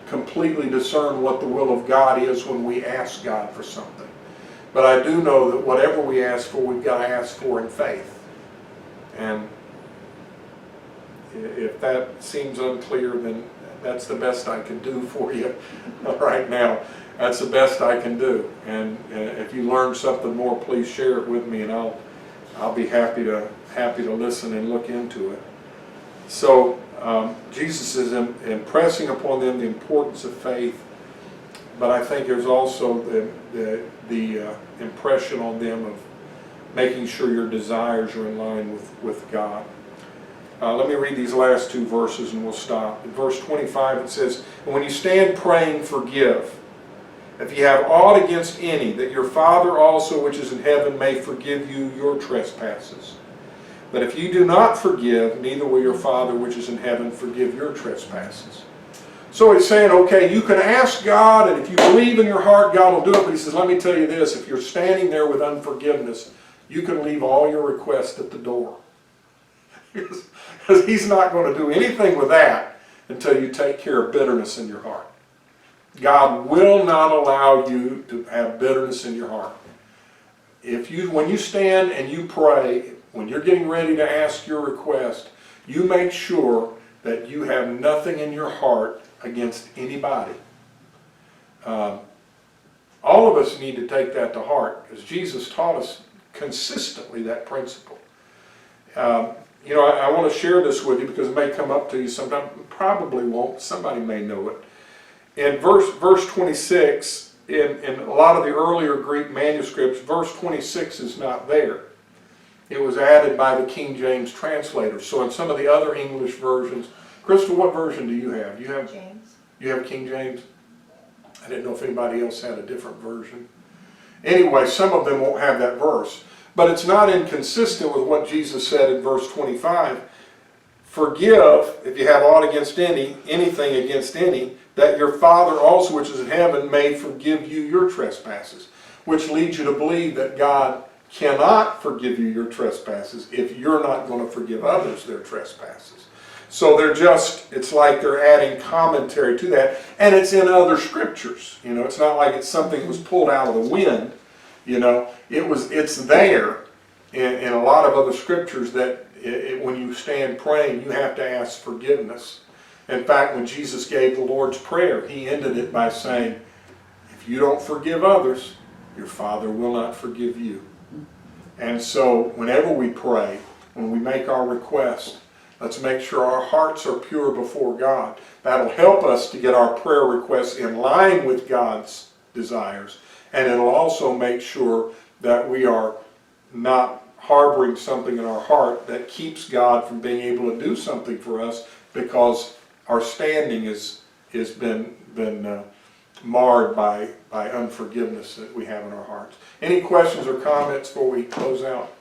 completely discern what the will of God is when we ask God for something. But I do know that whatever we ask for, we've got to ask for in faith. And if that seems unclear, then that's the best I can do for you right now. That's the best I can do. And if you learn something more, please share it with me, and I'll be happy to listen and look into it. So Jesus is impressing upon them the importance of faith, but I think there's also the impression on them of making sure your desires are in line with God. Let me read these last two verses and we'll stop. In verse 25 it says, "And when you stand praying, forgive, if you have aught against any, that your Father also which is in heaven may forgive you your trespasses. But if you do not forgive, neither will your Father which is in heaven forgive your trespasses." So he's saying, okay, you can ask God, and if you believe in your heart, God will do it. But he says, let me tell you this, if you're standing there with unforgiveness, you can leave all your requests at the door. Because he's not going to do anything with that until you take care of bitterness in your heart. God will not allow you to have bitterness in your heart. When you stand and you pray, when you're getting ready to ask your request, you make sure that you have nothing in your heart against anybody. All of us need to take that to heart, because Jesus taught us consistently that principle. I want to share this with you because it may come up to you sometime. Probably won't. Somebody may know it. In verse 26, in a lot of the earlier Greek manuscripts, verse 26 is not there. It was added by the King James translator. So in some of the other English versions, Crystal, what version do you have? James. You have King James? I didn't know if anybody else had a different version. Anyway, some of them won't have that verse. But it's not inconsistent with what Jesus said in verse 25. Forgive, if you have aught against anything against any, that your Father also which is in heaven may forgive you your trespasses. Which leads you to believe that God cannot forgive you your trespasses if you're not going to forgive others their trespasses. So it's like they're adding commentary to that. And it's in other scriptures. It's not like it's something that was pulled out of the wind. It's there in a lot of other scriptures that when you stand praying, you have to ask forgiveness. In fact, when Jesus gave the Lord's Prayer, he ended it by saying, if you don't forgive others, your Father will not forgive you. And so whenever we pray, when we make our request, let's make sure our hearts are pure before God. That'll help us to get our prayer requests in line with God's desires. And it'll also make sure that we are not harboring something in our heart that keeps God from being able to do something for us because our standing has been marred by unforgiveness that we have in our hearts. Any questions or comments before we close out?